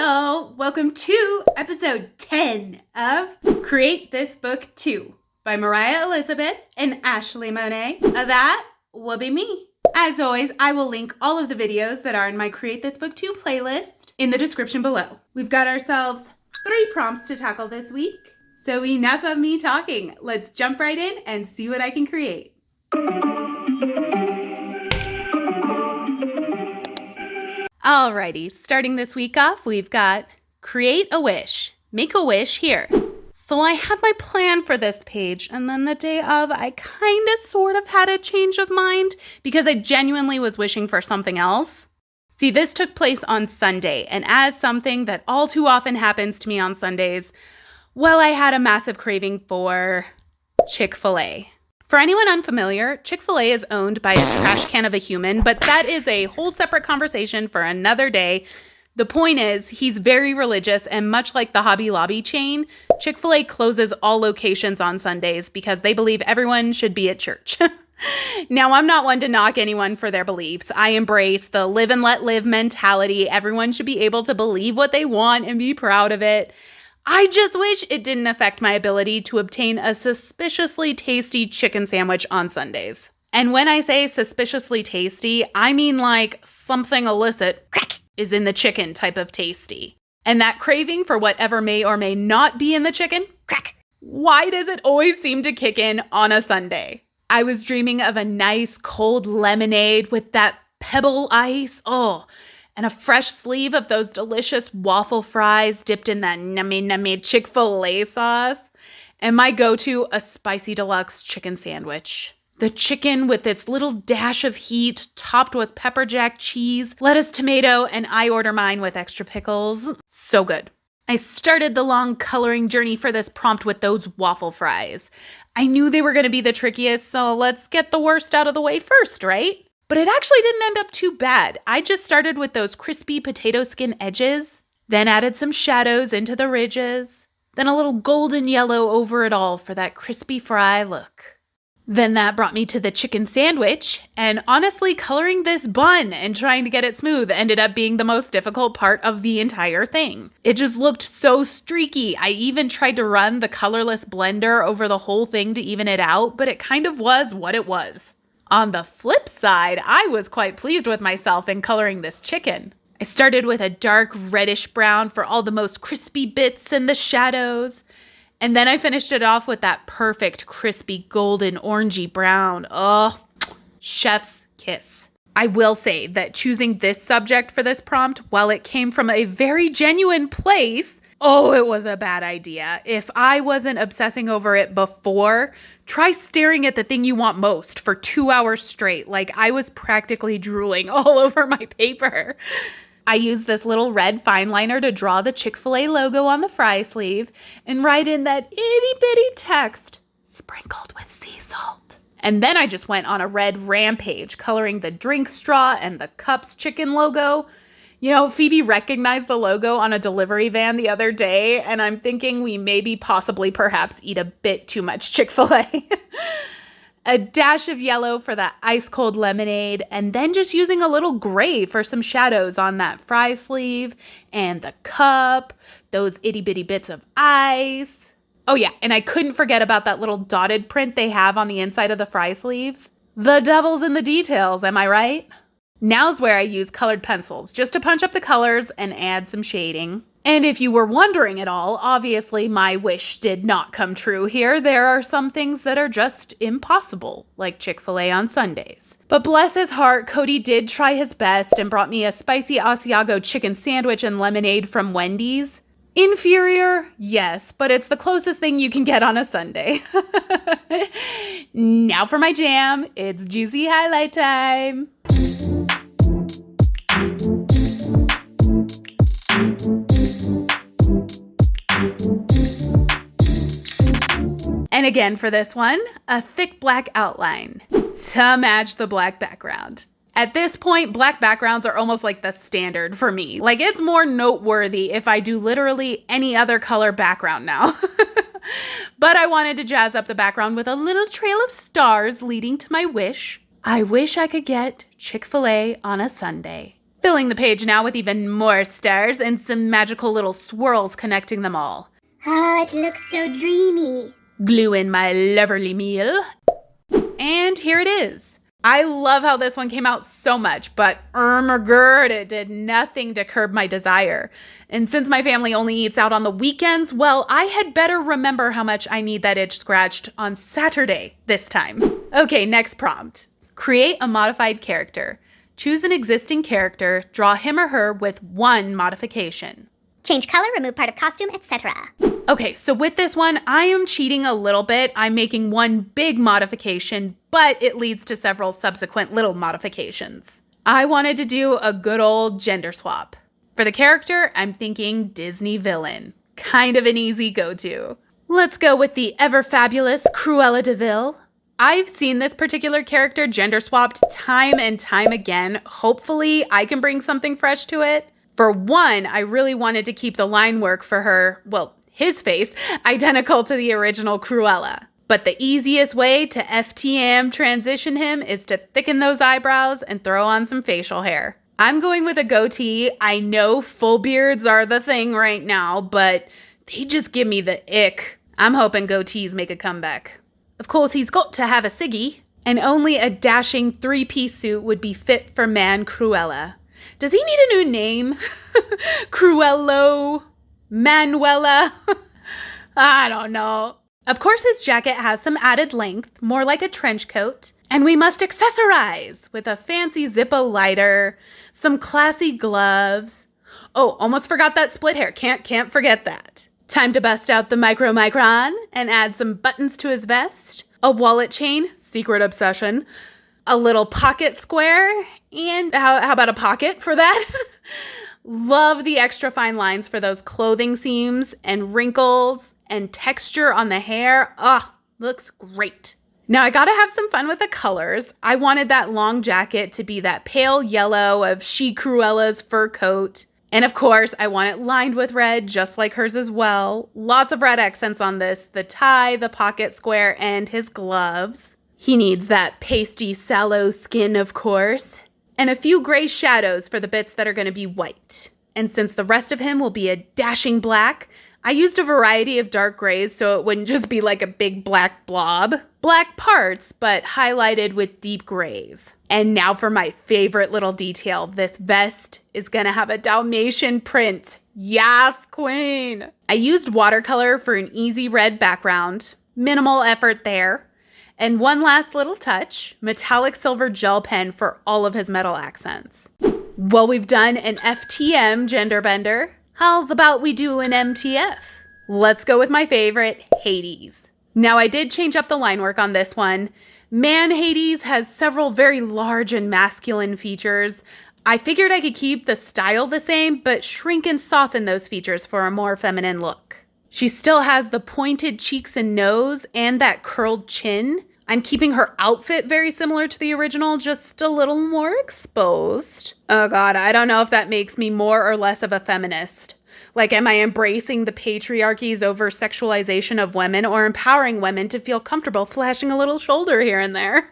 y'all. Welcome to episode 10 of Create This Book Too by Mariah Elizabeth and Ashleigh Monet. That will be me. As always, I will link all of the videos that are in my Create This Book Too playlist in the description below. We've got ourselves 3 prompts to tackle this week. So enough of me talking. Let's jump right in and see what I can create. Alrighty, starting this week off, we've got create a wish. Make a wish here. So I had my plan for this page, and then the day of, I kind of sort of had a change of mind because I genuinely was wishing for something else. See, this took place on Sunday, and as something that all too often happens to me on Sundays, well, I had a massive craving for Chick-fil-A. For anyone unfamiliar, Chick-fil-A is owned by a trash can of a human, but that is a whole separate conversation for another day. The point is, he's very religious, and much like the Hobby Lobby chain, Chick-fil-A closes all locations on Sundays because they believe everyone should be at church. Now, I'm not one to knock anyone for their beliefs. I embrace the live and let live mentality. Everyone should be able to believe what they want and be proud of it. I just wish it didn't affect my ability to obtain a suspiciously tasty chicken sandwich on Sundays. And when I say suspiciously tasty, I mean like something illicit is in the chicken type of tasty. And that craving for whatever may or may not be in the chicken, why does it always seem to kick in on a Sunday? I was dreaming of a nice cold lemonade with that pebble ice. And a fresh sleeve of those delicious waffle fries dipped in that nummy Chick-fil-A sauce. And my go-to, a spicy deluxe chicken sandwich. The chicken with its little dash of heat, topped with pepper jack cheese, lettuce, tomato, and I order mine with extra pickles. So good. I started the long coloring journey for this prompt with those waffle fries. I knew they were going to be the trickiest, so let's get the worst out of the way first, right? But it actually didn't end up too bad. I just started with those crispy potato skin edges, then added some shadows into the ridges, then a little golden yellow over it all for that crispy fry look. Then that brought me to the chicken sandwich, and honestly, coloring this bun and trying to get it smooth ended up being the most difficult part of the entire thing. It just looked so streaky. I even tried to run the colorless blender over the whole thing to even it out, but it kind of was what it was. On the flip side, I was quite pleased with myself in coloring this chicken. I started with a dark reddish brown for all the most crispy bits and the shadows. And then I finished it off with that perfect crispy golden orangey brown. Oh, chef's kiss. I will say that choosing this subject for this prompt, while it came from a very genuine place, it was a bad idea. If I wasn't obsessing over it before, try staring at the thing you want most for 2 hours straight. Like I was practically drooling all over my paper. I used this little red fine liner to draw the Chick-fil-A logo on the fry sleeve and write in that itty bitty text, sprinkled with sea salt. And then I just went on a red rampage, coloring the drink straw and the Cups chicken logo. You know, Phoebe recognized the logo on a delivery van the other day, and I'm thinking we maybe perhaps eat a bit too much Chick-fil-A. A dash of yellow for that ice cold lemonade, and then just using a little gray for some shadows on that fry sleeve and the cup, those itty bitty bits of ice. Oh yeah, and I couldn't forget about that little dotted print they have on the inside of the fry sleeves. The devil's in the details, am I right? Now's where I use colored pencils, just to punch up the colors and add some shading. And if you were wondering at all, obviously my wish did not come true here. There are some things that are just impossible, like Chick-fil-A on Sundays. But bless his heart, Cody did try his best and brought me a spicy Asiago chicken sandwich and lemonade from Wendy's. Inferior? Yes, but it's the closest thing you can get on a Sunday. Now for my jam. It's juicy highlight time. And again for this one, a thick black outline to match the black background. At this point, black backgrounds are almost like the standard for me. Like it's more noteworthy if I do literally any other color background now. But I wanted to jazz up the background with a little trail of stars leading to my wish. I wish I could get Chick-fil-A on a Sunday. Filling the page now with even more stars and some magical little swirls connecting them all. Oh, it looks so dreamy. Glue in my loverly meal. And here it is. I love how this one came out so much, but it did nothing to curb my desire. And since my family only eats out on the weekends, well, I had better remember how much I need that itch scratched on Saturday this time. Okay, next prompt. Create a modified character. Choose an existing character, draw him or her with one modification. Change color, remove part of costume, etc. Okay, so with this one, I am cheating a little bit. I'm making one big modification, but it leads to several subsequent little modifications. I wanted to do a good old gender swap. For the character, I'm thinking Disney villain. Kind of an easy go-to. Let's go with the ever-fabulous Cruella de Vil. I've seen this particular character gender swapped time and time again. Hopefully, I can bring something fresh to it. For one, I really wanted to keep the line work for her, well, his face, identical to the original Cruella. But the easiest way to FTM transition him is to thicken those eyebrows and throw on some facial hair. I'm going with a goatee. I know full beards are the thing right now, but they just give me the ick. I'm hoping goatees make a comeback. Of course, he's got to have a ciggy, and only a dashing three-piece suit would be fit for man Cruella. Does he need a new name? Cruello? Manuela? I don't know. Of course, his jacket has some added length, more like a trench coat. And we must accessorize with a fancy Zippo lighter, some classy gloves. Oh, almost forgot that split hair. Can't forget that. Time to bust out the micron and add some buttons to his vest, a wallet chain, secret obsession, a little pocket square, and how about a pocket for that? Love the extra fine lines for those clothing seams and wrinkles and texture on the hair. Looks great. Now I gotta have some fun with the colors. I wanted that long jacket to be that pale yellow of She Cruella's fur coat. And of course, I want it lined with red, just like hers as well. Lots of red accents on this, the tie, the pocket square, and his gloves. He needs that pasty, sallow skin, of course. And a few gray shadows for the bits that are going to be white. And since the rest of him will be a dashing black, I used a variety of dark grays so it wouldn't just be like a big black blob. Black parts, but highlighted with deep grays. And now for my favorite little detail. This vest is going to have a Dalmatian print. Yes, queen! I used watercolor for an easy red background. Minimal effort there. And one last little touch, metallic silver gel pen for all of his metal accents. Well, we've done an FTM gender bender. How's about we do an MTF? Let's go with my favorite, Hades. Now, I did change up the line work on this one. Man Hades has several very large and masculine features. I figured I could keep the style the same, but shrink and soften those features for a more feminine look. She still has the pointed cheeks and nose and that curled chin. I'm keeping her outfit very similar to the original, just a little more exposed. Oh God, I don't know if that makes me more or less of a feminist. Like, am I embracing the patriarchy's over-sexualization of women or empowering women to feel comfortable flashing a little shoulder here and there?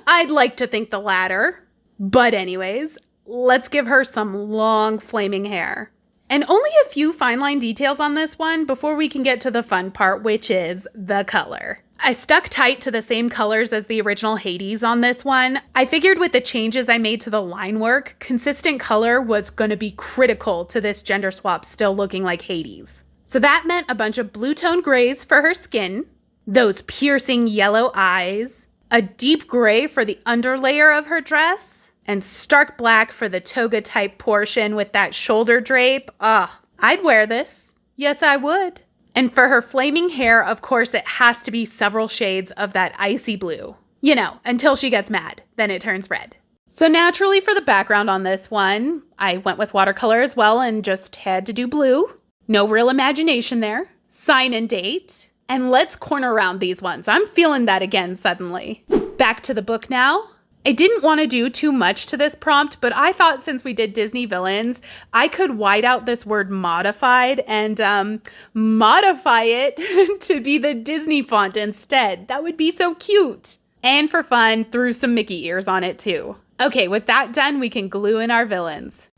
I'd like to think the latter. But anyways, let's give her some long flaming hair. And only a few fine line details on this one before we can get to the fun part, which is the color. I stuck tight to the same colors as the original Hades on this one. I figured with the changes I made to the line work, consistent color was going to be critical to this gender swap still looking like Hades. So that meant a bunch of blue tone grays for her skin, those piercing yellow eyes, a deep gray for the underlayer of her dress, and stark black for the toga type portion with that shoulder drape. I'd wear this. Yes, I would. And for her flaming hair, of course, it has to be several shades of that icy blue. You know, until she gets mad, then it turns red. So naturally for the background on this one, I went with watercolor as well and just had to do blue. No real imagination there. Sign and date. And let's corner around these ones. I'm feeling that again suddenly. Back to the book now. I didn't want to do too much to this prompt, but I thought since we did Disney villains, I could white out this word modified and modify it to be the Disney font instead. That would be so cute. And for fun, threw some Mickey ears on it too. Okay, with that done, we can glue in our villains.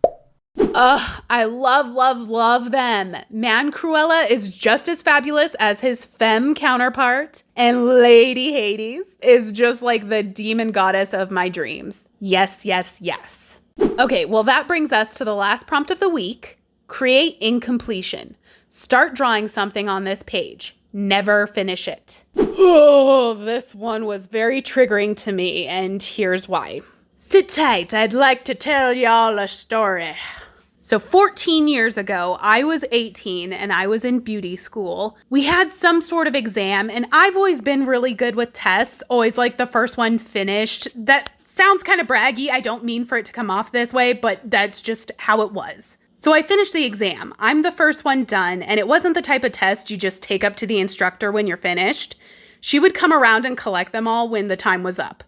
Ugh, I love them. Man Cruella is just as fabulous as his femme counterpart, and Lady Hades is just like the demon goddess of my dreams. Yes, yes, yes. Okay, well that brings us to the last prompt of the week. Create incompletion. Start drawing something on this page. Never finish it. Oh, this one was very triggering to me, and here's why. Sit tight, I'd like to tell y'all a story. So 14 years ago, I was 18 and I was in beauty school. We had some sort of exam, and I've always been really good with tests, always like the first one finished. That sounds kind of braggy. I don't mean for it to come off this way, but that's just how it was. So I finished the exam. I'm the first one done, and it wasn't the type of test you just take up to the instructor when you're finished. She would come around and collect them all when the time was up.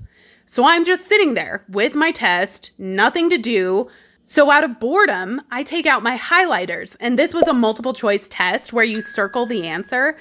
So I'm just sitting there with my test, nothing to do. So out of boredom, I take out my highlighters, and this was a multiple choice test where you circle the answer.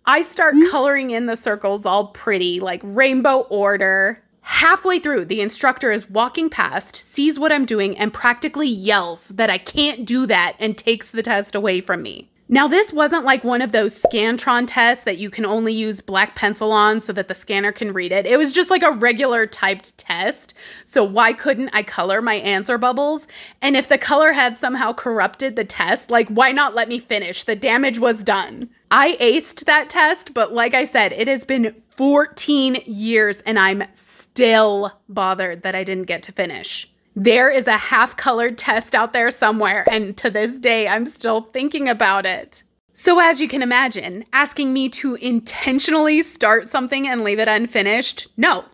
I start coloring in the circles all pretty, like rainbow order. Halfway through, the instructor is walking past, sees what I'm doing, and practically yells that I can't do that and takes the test away from me. Now, this wasn't like one of those Scantron tests that you can only use black pencil on so that the scanner can read it. It was just like a regular typed test. So why couldn't I color my answer bubbles? And if the color had somehow corrupted the test, like why not let me finish? The damage was done. I aced that test, but like I said, it has been 14 years and I'm still bothered that I didn't get to finish. There is a half-colored test out there somewhere, and to this day, I'm still thinking about it. So as you can imagine, asking me to intentionally start something and leave it unfinished, no,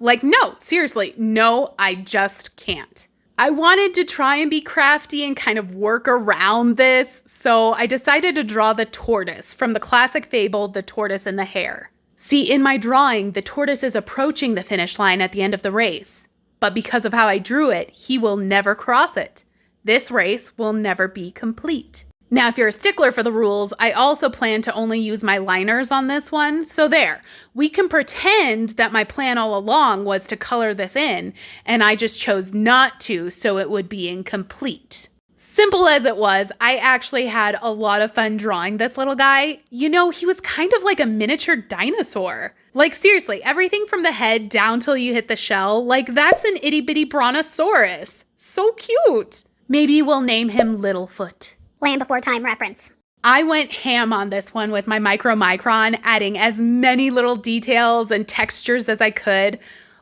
seriously, no, I just can't. I wanted to try and be crafty and kind of work around this, so I decided to draw the tortoise from the classic fable, The Tortoise and the Hare. See, in my drawing, the tortoise is approaching the finish line at the end of the race. But because of how I drew it, he will never cross it. This race will never be complete. Now, if you're a stickler for the rules, I also plan to only use my liners on this one. So there, we can pretend that my plan all along was to color this in, and I just chose not to, so it would be incomplete. Simple as it was, I actually had a lot of fun drawing this little guy. You know, he was kind of like a miniature dinosaur. Like seriously, everything from the head down till you hit the shell, like that's an itty bitty brontosaurus. So cute. Maybe we'll name him Littlefoot. Land Before Time reference. I went ham on this one with my micromicron, adding as many little details and textures as I could.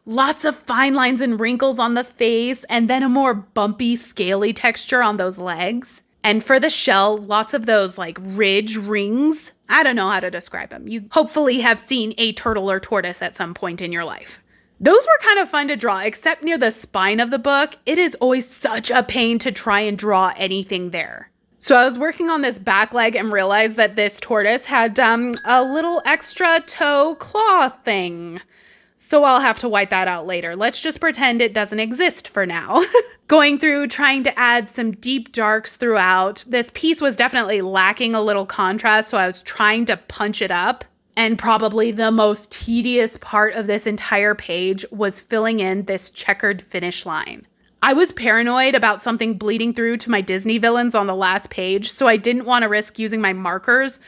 Lots of fine lines and wrinkles on the face, and then a more bumpy, scaly texture on those legs. And for the shell, lots of those like ridge rings. I don't know how to describe them. You hopefully have seen a turtle or tortoise at some point in your life. Those were kind of fun to draw, except near the spine of the book. It is always such a pain to try and draw anything there. So I was working on this back leg and realized that this tortoise had a little extra toe claw thing. So I'll have to wipe that out later. Let's just pretend it doesn't exist for now. Going through, trying to add some deep darks throughout. This piece was definitely lacking a little contrast, so I was trying to punch it up. And probably the most tedious part of this entire page was filling in this checkered finish line. I was paranoid about something bleeding through to my Disney villains on the last page, so I didn't want to risk using my markers,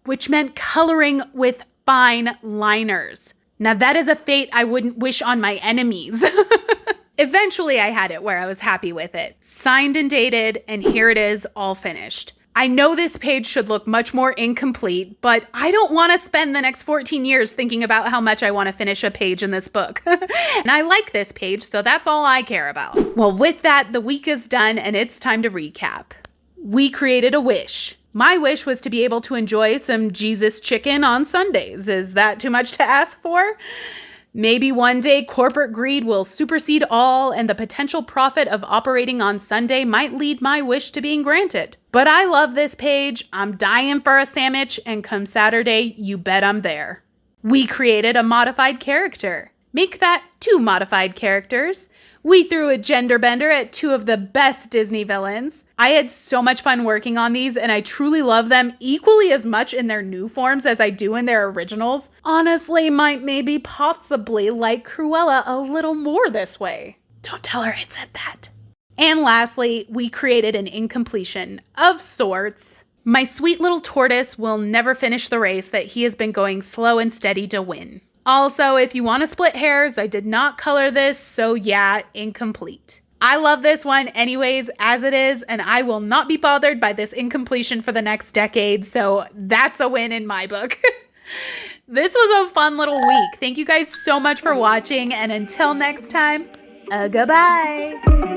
which meant coloring with fine liners. Now that is a fate I wouldn't wish on my enemies. Eventually I had it where I was happy with it. Signed and dated, and here it is, all finished. I know this page should look much more incomplete, but I don't want to spend the next 14 years thinking about how much I want to finish a page in this book. And I like this page, so that's all I care about. Well, with that, the week is done and it's time to recap. We created a wish. My wish was to be able to enjoy some Jesus chicken on Sundays. Is that too much to ask for? Maybe one day corporate greed will supersede all and the potential profit of operating on Sunday might lead my wish to being granted. But I love this page. I'm dying for a sandwich, and come Saturday, you bet I'm there. We created a modified character. Make that 2 modified characters. We threw a gender bender at 2 of the best Disney villains. I had so much fun working on these, and I truly love them equally as much in their new forms as I do in their originals. Honestly, might maybe possibly like Cruella a little more this way. Don't tell her I said that. And lastly, we created an incompletion of sorts. My sweet little tortoise will never finish the race that he has been going slow and steady to win. Also, if you want to split hairs, I did not color this, so yeah, incomplete. I love this one anyways, as it is, and I will not be bothered by this incompletion for the next decade, so that's a win in my book. This was a fun little week. Thank you guys so much for watching, and until next time, goodbye.